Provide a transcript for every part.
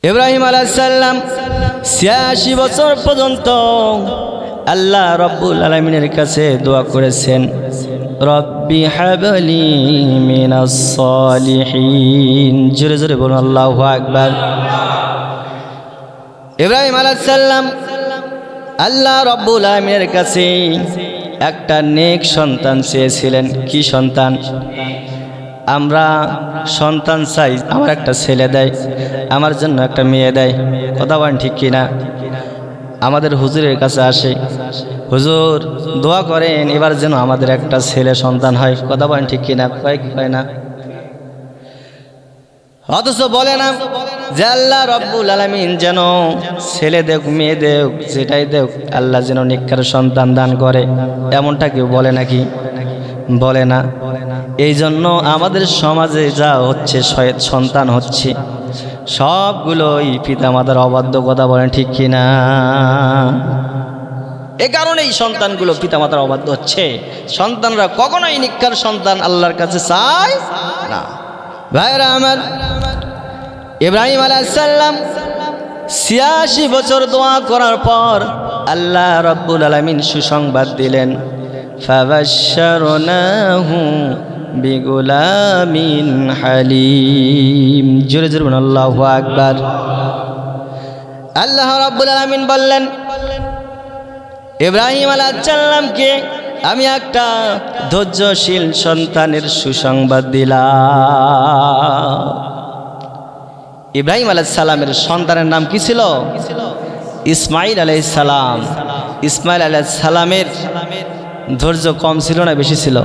ইব্রাহিম আলাইহিস সালাম ৮৬ বছর পর্যন্ত আল্লাহ রব্বুল আলামিনের কাছে দোয়া করেছেন, রব্বি হাবলি মিনাস সালিহিন। জোরে জোরে বলুন আল্লাহু আকবার। ইব্রাহিম আলাইহিস সালাম আল্লাহ রব্বুল আলামিনের কাছে একটা নেক সন্তান চেয়েছিলেন। কি সন্তান? আমরা সন্তান চাই, আমার একটা ছেলে দেয়, আমার জন্য একটা মেয়ে দেয়। কথা বলেন ঠিক কিনা? আমাদের হুজুরের কাছে আসে, হুজুর দোয়া করেন এবার যেন আমাদের একটা ছেলে সন্তান হয়। কথা বলেন ঠিক কিনা? কয় কি কয় না? অথচ বলে না যে আল্লাহ রব্বুল আলামিন যেন ছেলে দেখ মেয়ে দেখ যেটাই দেখ আল্লাহ যেন নেককার সন্তান দান করে। এমনটা কেউ বলে নাকি? বলে না। এই জন্য আমাদের সমাজে যা হচ্ছে সন্তান হচ্ছে সবগুলোই পিতামাতার অবাধ্য। কথা বলেন ঠিক কিনা? এ কারণে এই সন্তানগুলো পিতামাতার অবাধ্য হচ্ছে। সন্তানরা কখনোই নেককার সন্তান আল্লাহর কাছে চায় না। ভাইরা আমার, ইব্রাহিম আলাইহিস সালাম ৮৬ বছর দোয়া করার পর আল্লাহ রব্বুল আলামিন সুসংবাদ দিলেন, ফাবাশশারনাহু বিগুলামিন হালিম। জোরে জোরে বলুন আল্লাহু আকবার। আল্লাহ রব্বুল আলামিন বললেন, ইব্রাহিম আলাইহিস সালামকে আমি একটা ধৈর্যশীল সন্তানের সুসংবাদ দিলাম। ইব্রাহিম আলাইহিস সালামের সন্তানের নাম কি ছিল? ইসমাইল আলাইহিস সালাম। ইসমাইল আলাইহিস সালামের ধৈর্য কম ছিল না বেশি ছিল?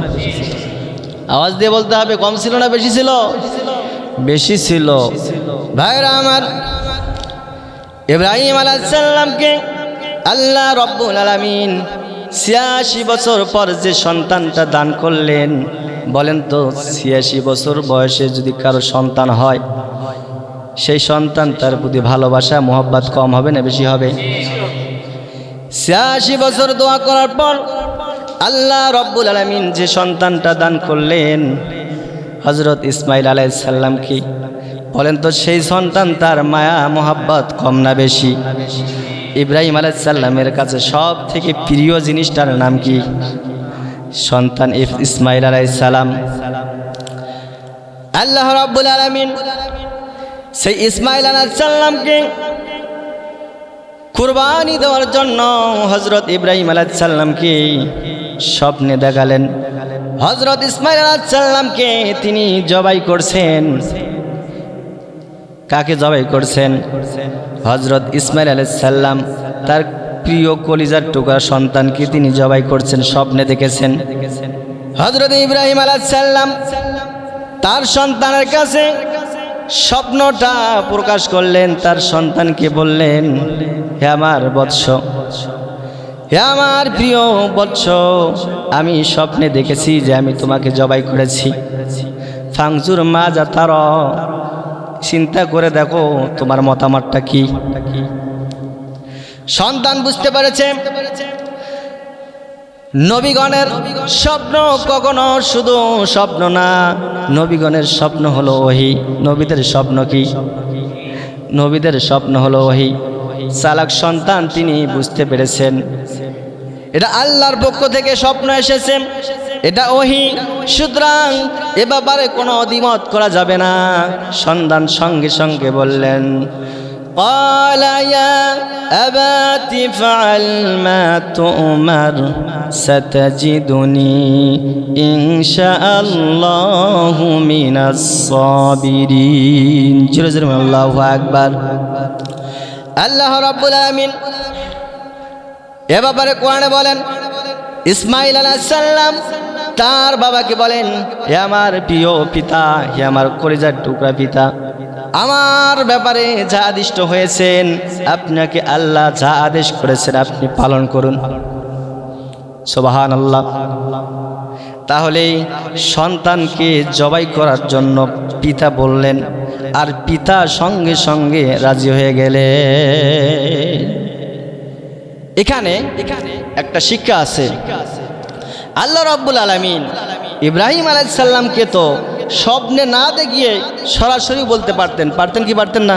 আওয়াজ দিয়ে বলতে হবে, কম ছিল না বেশি ছিল? বেশি ছিল। ভাইরা আমার, ইব্রাহিম আলাইহিস সালামকে আল্লাহ রব্বুল আলামিন ৮৬ বছর পর যে সন্তানটা দান করলেন, বলেন তো ৮৬ বছর বয়সে যদি কারো সন্তান হয়, সেই সন্তান তার প্রতি ভালোবাসা মোহাব্বত কম হবে না বেশি হবে? ৮৬ বছর দোয়া করার পর আল্লাহ রব্বুল আলামিন যে সন্তানটা দান করলেন হযরত ইসমাইল আলাইহিস সালামকে, বলেন তো সেই সন্তান তার মায়া মোহাব্বত কম না বেশি? ইব্রাহিম আলাইহিস সালামের কাছে সব থেকে প্রিয় জিনিসটার নাম কি? সন্তান ইসমাইল আলাইহিস সালাম। আল্লাহ রাব্বুল আলামিন সেই ইসমাইল আলাইহিস সালামকে কুরবানি দেওয়ার জন্য হযরত ইব্রাহিম আলাইহিস সালামকে স্বপ্নে দেখালেন। হযরত ইসমাইল আলাইহিস সালামকে তিনি জবাই করছেন। কাকে জবাই করছেন? হযরত ইসমাইল আলাইহিস সালাম তার প্রিয় কলিজার টুকরা সন্তানকে তিনি জবাই করছেন, স্বপ্নে দেখেছেন। হযরত ইব্রাহিম আলাইহিস সালাম তার সন্তানের কাছে স্বপ্নটা প্রকাশ করলেন, তার সন্তানকে বললেন, হে আমার বৎস, হে আমার প্রিয় বৎস, আমি স্বপ্নে দেখেছি যে আমি তোমাকে জবাই করেছি। ফাংজুর মাজা তার, চিন্তা করে দেখো তোমার মতামতটা কি। সন্তান বুঝতে পেরেছে নবীগণের স্বপ্ন কখনো শুধু স্বপ্ন না, নবীগণের স্বপ্ন হলো ওহী। নবীদের স্বপ্ন কি? নবীদের স্বপ্ন হলো ওহী। চালাক সন্তান তিনি বুঝতে পেরেছেন এটা আল্লাহর পক্ষ থেকে স্বপ্ন এসেছে, এটা ওহী। সুতরাং এ ব্যাপারে কোনো দ্বিমত করা যাবে না। সন্তান সঙ্গে সঙ্গে বললেন, قال يا أبت افعل ما تؤمر ستجدني إن شاء الله من الصابرين। الله أكبر। আল্লাহ রাব্বুল আলামিন এ ব্যাপারে কোরআনে বলেন, ইসমাইল আলাইহিস সালাম তার বাবাকে বলেন, হে আমার প্রিয় পিতা, হে আমার কলিজার টুকরা পিতা, আমার ব্যাপারে যা আদিষ্ট হয়েছেন, আপনাকে আল্লাহ যা আদেশ করেছেন আপনি পালন করুন। সুবহানাল্লাহ। তাহলে সন্তানকে জবাই করার জন্য পিতা বললেন, আর পিতা সঙ্গে সঙ্গে রাজি হয়ে গেলেন। এখানে একটা শিক্ষা আছে। আল্লাহ রাব্বুল আলামিন ইব্রাহিম আলাইহিস সালামকে তো স্বপ্নে না দেখিয়ে সরাসরি বলতে পারতেন, পারতেন কি পারতেন না?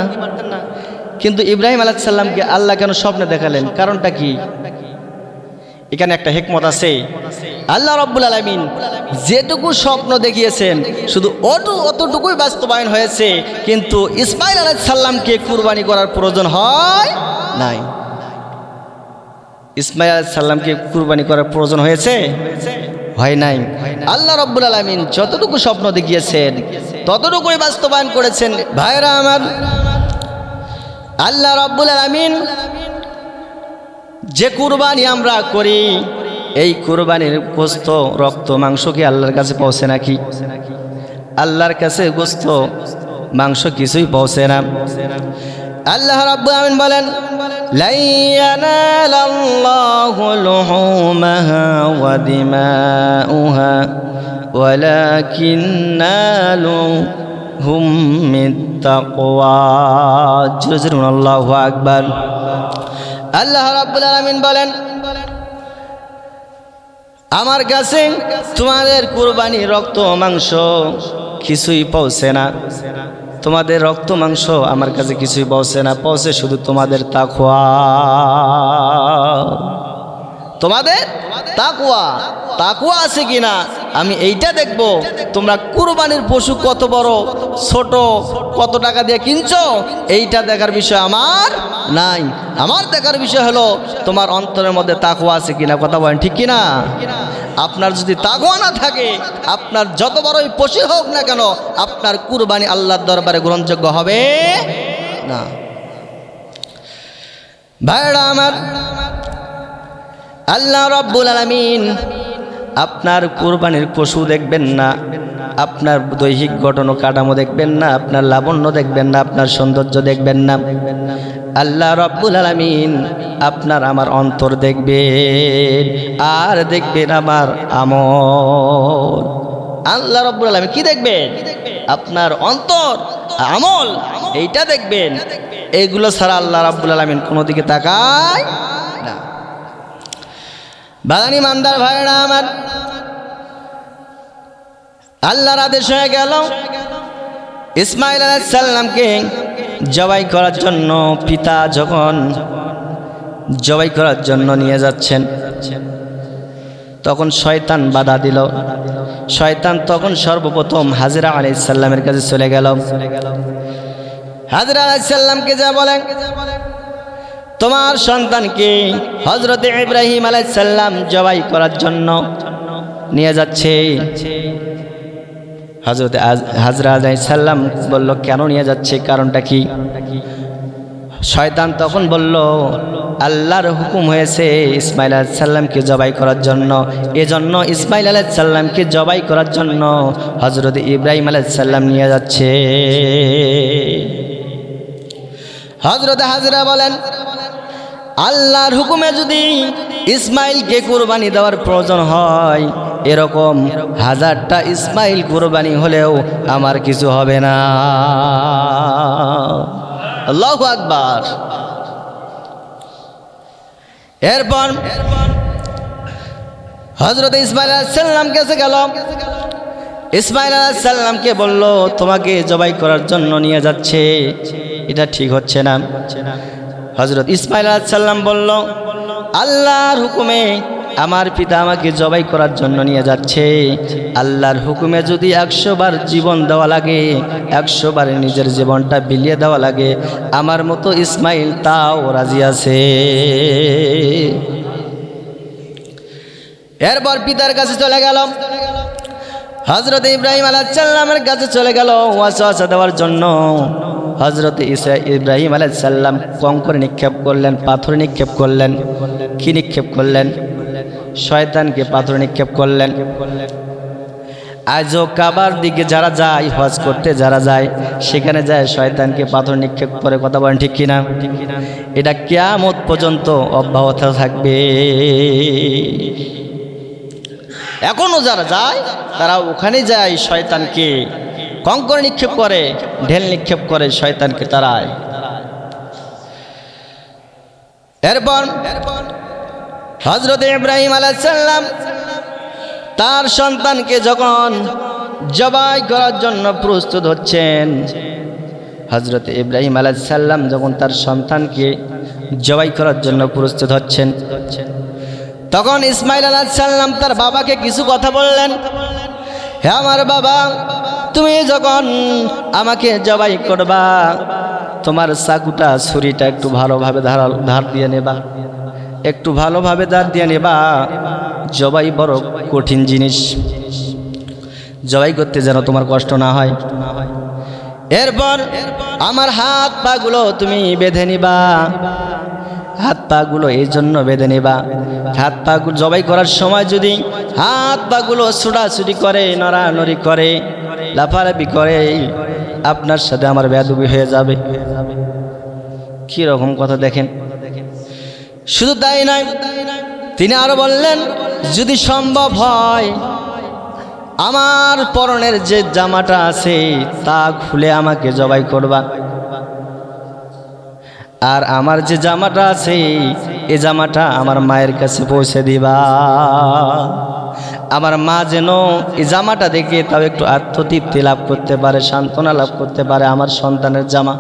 কিন্তু ইব্রাহিম আলাইহিস সালামকে আল্লাহ কেন স্বপ্নে দেখালেন? কারণটা কি? এখানে একটা হিকমত আছে। আল্লাহ রাব্বুল আলামিন যেটুকু স্বপ্ন দেখিয়েছেন শুধু অতটুকুই বাস্তবায়ন হয়েছে, কিন্তু ইসমাইল আলাইহিস সালামকে কুরবানি করার প্রয়োজন হয় নাই। ইসমাইল আলাইহিস সালামকে কুরবানি করার প্রয়োজন হয়েছে? হয় নাই। আল্লাহ রাব্বুল আলামিন যতটুকু স্বপ্ন দেখিয়েছেন ততটুকুই বাস্তবায়ন করেছেন। ভাইরা আমার, আল্লাহ রাব্বুল আলামিন যে কুরবানি আমরা করি, এই কুরবানির গোশত, রক্ত, মাংস কি আল্লাহর কাছে পৌঁছে নাকি? আল্লাহর কাছে গোশত, মাংস কিছুই পৌঁছে না। আল্লাহ রাব্বুল আলামিন বলেন, লা ইয়ানালাল্লাহু লুহুমাহা ওয়া দিমাউহা ওয়ালাকিন্নালুহুম মিত্তাকওয়া। আল্লাহু আকবার। আল্লাহ রাব্বুল আলামিন বলেন, আমার কাছে তোমাদের কুরবানি, রক্ত, মাংস কিছুই পৌঁছে না। তোমাদের রক্ত মাংস আমার কাছে কিছুই পৌঁছে না, পৌঁছে শুধু তোমাদের তাকওয়া। তোমাদের তাকওয়া, তাকওয়া আছে কিনা আমি এইটা দেখব। তোমরা কুরবানির পশু কত বড় ছোট, কত টাকা দিয়ে কিনছো, এইটা দেখার বিষয় আমার নাই। আমার দেখার বিষয় হলো তোমার অন্তরের মধ্যে তাকওয়া আছে কিনা। কথা বলেন ঠিক কিনা? আপনার যদি তাকওয়া না থাকে, আপনার যত বড়ই পশু হোক না কেন, আপনার কুরবানি আল্লাহর দরবারে গ্রহণযোগ্য হবে না। ভাইরা আমার, আল্লাহ রাব্বুল আলামিন আপনার কুরবানির পশু দেখবেন না, আপনার দৈহিক গঠন ও কাঠামো দেখবেন না, আপনার লাবণ্য দেখবেন না, আপনার সৌন্দর্য দেখবেন না। আল্লাহ রাব্বুল আলামিন আপনার আমার অন্তর দেখবেন, আর দেখবেন আমার আমল। আল্লাহ রাব্বুল আলামিন কি দেখবেন? আপনার অন্তর, আমল, এইটা দেখবেন। এইগুলো ছাড়া আল্লাহ রাব্বুল আলামিন কোনো দিকে তাকায় না। বাগানি মান্দার ভাইরা আমার, আল্লাহর আদেশ হয়ে গেল ইসমাইল আলাইহিস সালামকে জবাই করার জন্য। পিতা যখন জবাই করার জন্য নিয়ে যাচ্ছেন, তখন শয়তান বাধা দিল। শয়তান তখন সর্বপ্রথম হাজরা আলাইহিস সালামের কাছে চলে গেল। হাজরা আলাইহিস সালামকে যা বলেন, তোমার সন্তানকে হযরত ইব্রাহিম আলাইহিস সালাম জবাই করার জন্য নিয়ে যাচ্ছে। হযরত হাজরা আলাইহিস সালাম বলল, কেন নিয়ে যাচ্ছে, কারণটা কি? শয়তান তখন বলল, আল্লাহর হুকুম হয়েছে ইসমাইল আলাইহিস সালামকে জবাই করার জন্য, এজন্য ইসমাইল আলাইহিস সালামকে জবাই করার জন্য হযরত ইব্রাহিম আলাইহিস সালাম নিয়ে যাচ্ছে। হযরত হাজরা বলেন, আল্লাহর হুকুমে যদি ইসমাইলকে কুরবানি দেওয়ার প্রয়োজন হয়, এরকম 1000টা ইসমাইল কুরবানি হলেও আমার কিছু হবে না। আল্লাহু আকবার। এরপর হযরত ইসমাইল আলাইহিস সালাম কাছে গেল। ইসমাইল আলাইহিস সালামকে বলল, তোমাকে জবাই করার জন্য নিয়ে যাচ্ছে, এটা ঠিক হচ্ছে না। হযরত ইসমাইল আলাইহিস সালাম বলল, আল্লাহর হুকুমে আমার পিতা আমাকে জবাই করার জন্য নিয়ে যাচ্ছে। আল্লাহর হুকুমে যদি 100 বার জীবন দেওয়া লাগে, 100 বার নিজের জীবনটা বিলিয়ে দেওয়া লাগে, আমার মতো ইসমাইল তাও রাজি আছে। এরপর পিতার কাছে চলে গেল। হযরত ইব্রাহিম আলাইহিস সালামের কাছে চলে গেল ওয়াসওয়াসা দেওয়ার জন্য। হযরত ইব্রাহিম আলাইহিস সালাম কঙ্কর নিক্ষেপ করলেন, পাথর নিক্ষেপ করলেন। কি নিক্ষেপ করলেন? শয়তানকে পাথর নিক্ষেপ করলেন। আজও কাবার দিকে যারা যায়, হজ করতে যারা যায়, সেখানে যায় শয়তানকে পাথর নিক্ষেপ করে। কথা বলেন ঠিক কিনা? এটা কিয়ামত পর্যন্ত অব্যাহত থাকবে। এখনো যারা যায় তারা ওখানে যায় শয়তানকে কঙ্কর নিক্ষেপ করে, ঢেল নিক্ষেপ করে, শয়তানকে তাড়ায়। এরপর হযরত ইব্রাহিম আলাইহিস সালাম তার সন্তানকে যখন জবাই করার জন্য প্রস্তুত হচ্ছেন, হযরত ইব্রাহিম আলাইহিস সালাম যখন তার সন্তানকে জবাই করার জন্য প্রস্তুত হচ্ছেন, তখন ইসমাইল আলাইহিস সালাম তার বাবাকে কিছু কথা বললেন। হে আমার বাবা, তুমি যখন আমাকে জবাই করবা, তোমার চাকুটা ছুরিটা একটু ভালোভাবে ধার দিয়ে নেবা, একটু ভালোভাবে ধার দিয়ে নেবা। জবাই বড় কঠিন জিনিস, জবাই করতে যেন তোমার কষ্ট না হয়। এরপর আমার হাত পাগুলো তুমি বেঁধে নিবা, হাত পাগুলো এই জন্য বেঁধে নিবা, হাত পাগুলো জবাই করার সময় যদি হাত পাগুলো ছোটাছুটি করে, নড়ানড়ি করে, লাফালাফি করে, আপনার সাথে আমার বেয়াদবি হয়ে যাবে। কি রকম কথা দেখেন। শুধু তাই নয়, তিনি আরো বললেন, যদি সম্ভব হয় আমার পরনের যে জামাটা আছে তা খুলে আমাকে জবাই করবা, আর আমার যে জামাটা আছে এই জামাটা আমার মায়ের কাছে পৌঁছে দিবা। আমার মা যেন এই জামাটা দেখে তাও একটু আত্মতৃপ্তি লাভ করতে পারে, সান্ত্বনা লাভ করতে পারে, আমার সন্তানের জামা।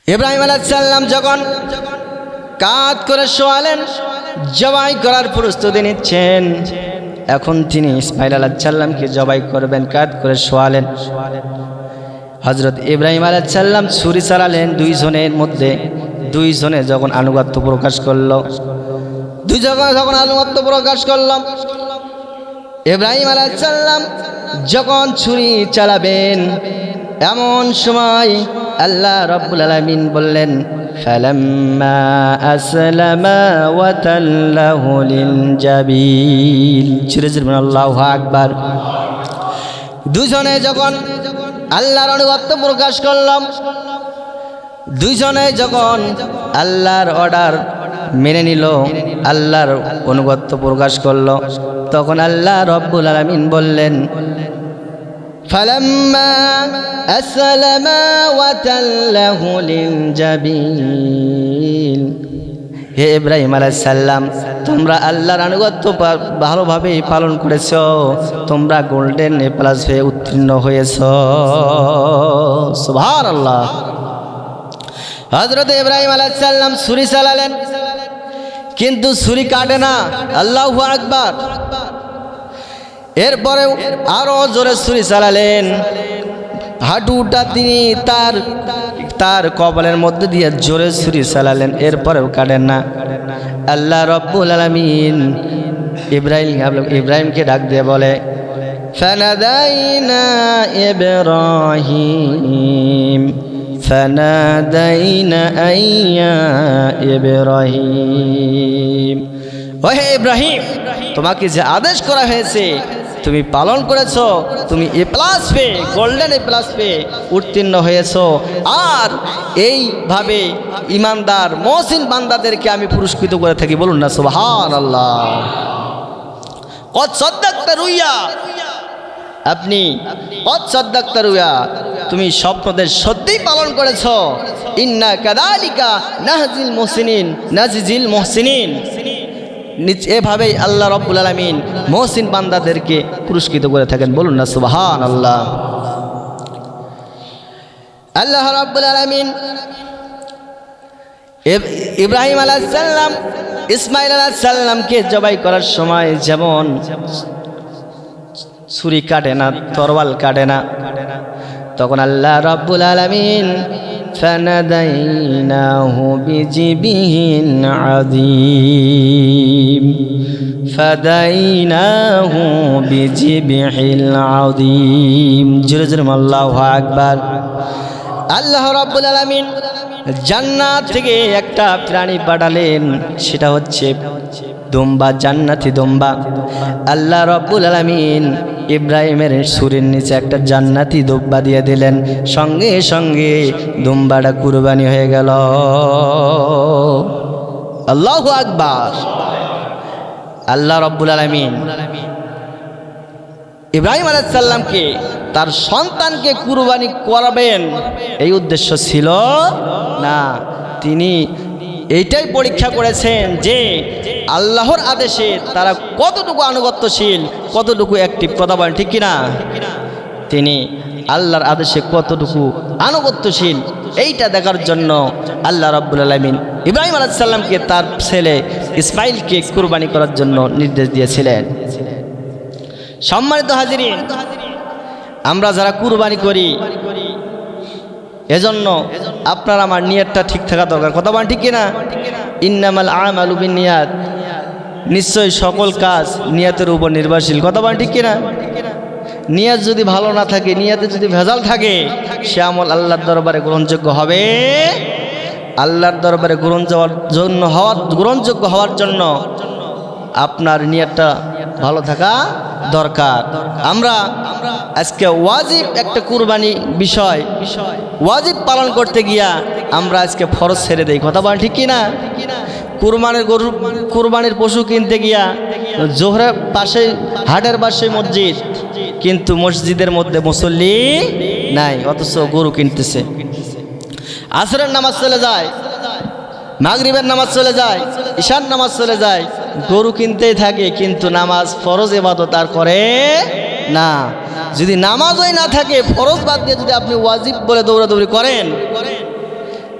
ইব্রাহিম আলাইহিস সালাম যখন কাঁধ করে শোয়ালেন, জবাই করার প্রস্তুতি নিচ্ছেন, এখন তিনি ইসমাইল আলাইহিস সালামকে জবাই করবেন, কাঁধ করে শোয়ালেন। হযরত ইব্রাহিম আলাইহিস সালাম ছুরি চালালেন। দুইজনের মধ্যে দুইজনে যখন আনুগত্য প্রকাশ করলো, যখন আনুগত্য প্রকাশ করল, ইব্রাহিম আলাইহিস সালাম যখন ছুরি চালাবেন, এমন সময় আল্লাহ রাব্বুল আলামিন বললেন, ফালাম্মা আসলামা ওয়া তাল্লাহু লিল জাবিল। আল্লাহু আকবার। দুজনে যখন আল্লাহর আনুগত্য প্রকাশ করলাম, দুইজনে যখন আল্লাহর অর্ডার মেনে নিল, আল্লাহর অনুগত্য প্রকাশ করলো, তখন আল্লাহ রাব্বুল আলামিন বললেন, ফালাম্মা আসলামা ওয়া তাল্লাহু লিল জাবিল। হে ইব্রাহিম আলাইহিস সালাম, তোমরা আল্লাহর আনুগত্য ভালোভাবে পালন করেছো, তোমরা গোল্ডেন এ প্লাস হয়ে উত্তীর্ণ হয়েছো। সুবহানাল্লাহ। হযরত ইব্রাহিম আলাইহিস সালাম ছুরি চালালেন, কিন্তু ছুরি কাটে না। আল্লাহু আকবার। এরপরেও আরো জোরে ছুরি চালালেন, হাঁটুটা তিনি তার কপালের মধ্যে দিয়ে জোরে ছুরি চালালেন, এরপরেও কাটেন না। আল্লাহ রাব্বুল আলামিন ইব্রাহিমকে ডাক দিয়ে বলে, ফানাদাইনা ইব্রাহিম ফানাদাইনা আইয়া ইব্রাহিম। ও হে ইব্রাহিম, তোমাকে যে আদেশ করা হয়েছে তুমি পালন করেছো, তুমি এ প্লাস পেয়ে, গোল্ডেন এ প্লাস পেয়ে উত্তীর্ণ হয়েছো। আর এইভাবে ইমানদার মুহসিন বান্দাদেরকে আমি পুরস্কৃত করে থাকি। বলুন না সুবহানাল্লাহ। কদ সাদ্দাকতা রুইয়া, আপনি কদ সাদ্দাকতা রুইয়া, তুমি স্বপ্নদের সত্যিই পালন করেছো। ইন্না কাযালিকা নাহজিল মুহসিনিন, নাজিজিল মুহসিনিন। এভাবেই আল্লাহ রাব্বুল আলামিন মুহসিন বান্দাদেরকে পুরস্কৃত করে থাকেন। বলুন না সুবহানাল্লাহ। আল্লাহ রাব্বুল আলামিন ইব্রাহিম আলাইহিস সালাম ইসমাইল আলাইহিস সালামকে জবাই করার সময় যেমন ছুরি কাটে না, তরোয়াল কাটে না, তখন আল্লাহ রাব্বুল আলামিন ফানাদাইনাহু বিজিবিহিন আযীম, ফাদাইনাহু বিজিবিহিল আযীম। জোরে জোরে আল্লাহু আকবার। আল্লাহ রাব্বুল আলামিন জান্নাত থেকে একটা প্রাণী পাঠালেন, সেটা হচ্ছে দুম্বা, জান্নাতি দুম্বা। আল্লাহ রাব্বুল আলামিন ইব্রাহিমের ছুরির নিচে একটা জান্নাতি দুম্বা দিয়ে দিলেন, সঙ্গে সঙ্গে দুম্বাটা কুরবানি হয়ে গেল। আল্লাহু আকবার। আল্লাহ রাব্বুল আলামিন ইব্রাহিম আলাইহিস সালামকে তার সন্তানকে কুরবানি করাবেন এই উদ্দেশ্য ছিল না। তিনি এইটাই পরীক্ষা করেছেন যে আল্লাহর আদেশে তারা কতটুকু আনুগত্যশীল, কতটুকু অ্যাক্টিভ। কথা বলেন ঠিক কিনা? তিনি আল্লাহর আদেশে কতটুকু আনুগত্যশীল এইটা দেখার জন্য আল্লাহ রাব্বুল আলামিন ইব্রাহিম আলাইহিস সালামকে তার ছেলে ইসমাইলকে কুরবানি করার জন্য নির্দেশ দিয়েছিলেন। সম্মানিত হাজিরিন, আমরা যারা কুরবানি করি এজন্য আপনার আমার নিয়তটা ঠিক থাকা দরকার। কথা বলেন ঠিক কিনা? ইন্নামাল আমালু বিন্নিয়াত, নিশ্চয়ই সকল কাজ নিয়তের উপর নির্ভরশীল। কথা বলেন ঠিক কিনা? নিয়ত যদি ভালো না থাকে, নিয়তে যদি ভেজাল থাকে, সে আমল আল্লাহর দরবারে গ্রহণযোগ্য হবে। আল্লাহর দরবারে গ্রহণযোগ্য হওয়ার জন্য আপনার নিয়তটা ভালো থাকা দরকার। আমরা আজকে ওয়াজিব একটা কুরবানি বিষয়, ওয়াজিব পালন করতে গিয়া আমরা আজকে ফরজ ছেড়ে দেই। কথা বলেন ঠিক কিনা? কুরবানির পশু কিনতে গিয়া জোহরের পাশে, হাটের পাশে মসজিদ, কিন্তু মসজিদের মধ্যে মুসল্লি নাই, অথচ গরু কিনতেছে। আসরের নামাজ চলে যায়, মাগরিবের নামাজ চলে যায়, ঈশার নামাজ চলে যায়, গরু কিনতেই থাকে, কিন্তু নামাজ ফরজ ইবাদত আর করে না। যদি নামাজই না থাকে, ফরজ বাদ দিয়ে যদি আপনি ওয়াজিব বলে দৌড়াদৌড়ি করেন,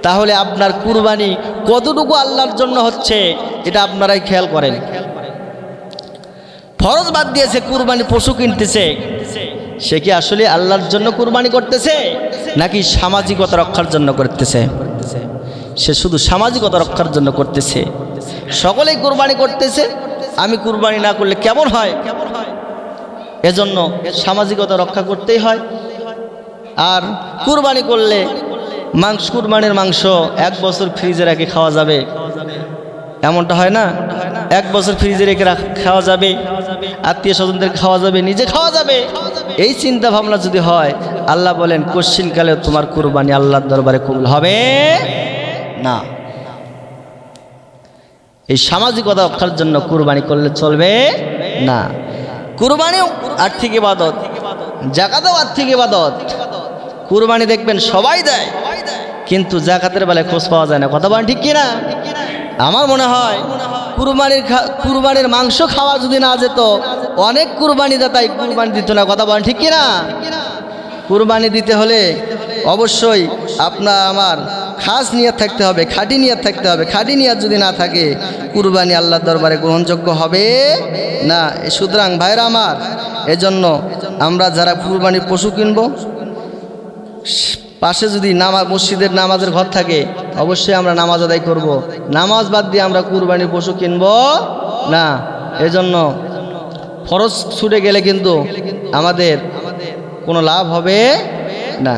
তাহলে আপনার কুরবানি কতটুকু আল্লাহর জন্য হচ্ছে এটা আপনারাই খেয়াল করেন। ফরজ বাদ দিয়েছে, কুরবানি পশু কিনতেছে, সে কি আসলে আল্লাহর জন্য কুরবানি করতেছে নাকি সামাজিকতা রক্ষার জন্য করতেছে? সে শুধু সামাজিকতা রক্ষার জন্য করতেছে। সকলেই কুরবানি করতেছে, আমি কুরবানি না করলে কেমন হয়, এজন্য সামাজিকতা রক্ষা করতেই হয়। আর কুরবানি করলে কুরবানির মাংস 1 বছর ফ্রিজে রেখে খাওয়া যাবে, এমনটা হয় না? 1 বছর ফ্রিজে রেখে খাওয়া যাবে, আত্মীয় স্বজনদের খাওয়া যাবে, নিজে খাওয়া যাবে। এই চিন্তা ভাবনা যদি হয়, আল্লাহ বলেন কশ্চিনকালে তোমার কুরবানি আল্লাহর দরবারে কবুল হবে না। এই সামাজিকতা রক্ষার জন্য কুরবানি করলে চলবে না। কুরবানিও আর্থিক ইবাদত, যাকাতও আর্থিক ইবাদত। কুরবানি দেখবেন সবাই দেয়, কিন্তু যাকাতের বেলায় খোঁজ পাওয়া যায় না। কথা বলেন ঠিক কিনা? আমার মনে হয় কুরবানির মাংস খাওয়া যদি না যেত, অনেক কুরবানি দাতাই কুরবানি দিত না। কথা বলেন ঠিক কিনা? কুরবানি দিতে হলে অবশ্যই আপনার আমার খাস নিয়ত থাকতে হবে, খাঁটি নিয়ত থাকতে হবে। খাঁটি নিয়ত যদি না থাকে, কুরবানি আল্লাহর দরবারে গ্রহণযোগ্য হবে না। সুতরাং ভাইরা আমার, এজন্য আমরা যারা কুরবানির পশু কিনবো, পাশে যদি মসজিদের নামাজের ঘর থাকে, অবশ্যই আমরা নামাজ আদায় করব। নামাজ বাদ দিয়ে আমরা কুরবানির পশু কিনব না। এজন্য ফরজ ছুটে গেলে কিন্তু আমাদের কোনো লাভ হবে না।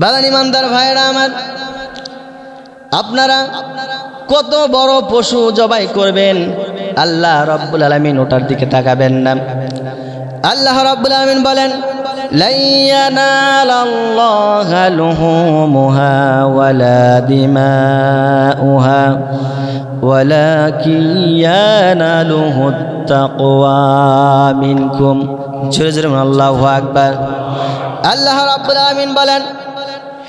বাগান ইমানদার ভাইরা আমার, আপনারা কত বড় পশু জবাই করবেন, আল্লাহ রাব্বুল আলামিন ওটার দিকে তাকাবেন না। আল্লাহ রাব্বুল আলামিন বলেন, lan yanalallaha luhumuha wala dima'uha walakin yanaluhut taqwa minkum। জোরে জোরে আল্লাহু আকবার। আল্লাহ রাব্বুল আলামিন বলেন,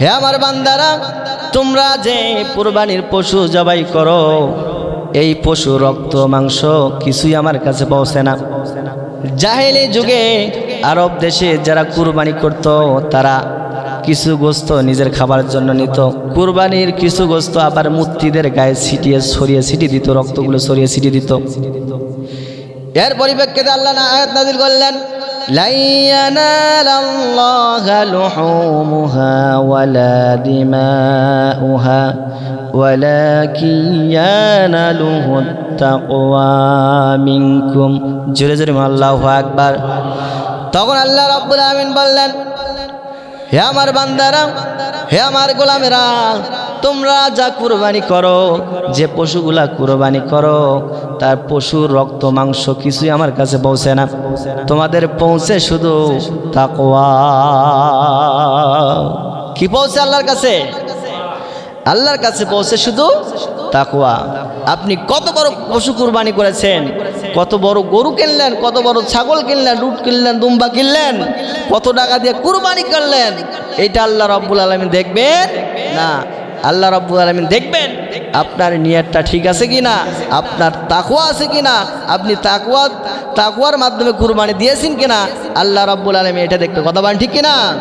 হে আমার বান্দারা, তোমরা যে কুরবানির পশু জবাই করো, এই পশু রক্ত মাংস কিছুই আমার কাছে পৌঁছে না। জাহেলি যুগে আরব দেশে যারা কুরবানি করত, তারা কিছু গোস্ত নিজের খাবারের জন্য নিত, কুরবানির কিছু গোস্ত আবার মূর্তিদের গায়ে ছড়িয়ে ছিটিয়ে দিত, রক্তগুলো ছড়িয়ে ছিটিয়ে দিত। এর পরিপ্রেক্ষিতে আল্লাহ আয়াত নাযিল করলেন, lan yanalallaha luhumuha wala dima'uha walakin yanaluhut taqwa minkum। জোরে জোরে আল্লাহু আকবার। তখন আল্লাহ রাব্বুল আলামিন বললেন, হে আমার বান্দারা, হে আমার গোলামেরা, তোমরা যা কুরবানি করো, যে পশুগুলা কুরবানি করো, তার পশুর রক্ত মাংস কিছুই আমার কাছে পৌঁছে না। তোমাদের পৌঁছে শুধু তাকওয়া। কি পৌঁছে আল্লাহর কাছে? আল্লাহর কাছে পৌঁছে শুধু তাকওয়া। আপনি কত বড় পশু কুরবানি করেছেন, কত বড় গরু কিনলেন, কত বড় ছাগল কিনলেন, উট কিনলেন, দুম্বা কিনলেন, কত টাকা দিয়ে কুরবানি করলেন, এটা আল্লাহ রাব্বুল আলামিন দেখবেন না। আল্লাহ রাব্বুল আলামিন দেখবেন আপনার নিয়তটা ঠিক আছে কি না, আপনার তাকওয়া আছে কি না, আপনি তাকওয়ার মাধ্যমে কুরবানি দিয়েছেন কিনা। আল্লাহ রাব্বুল আলামিন এটা দেখতে, কথা বলেন ঠিক কিনা।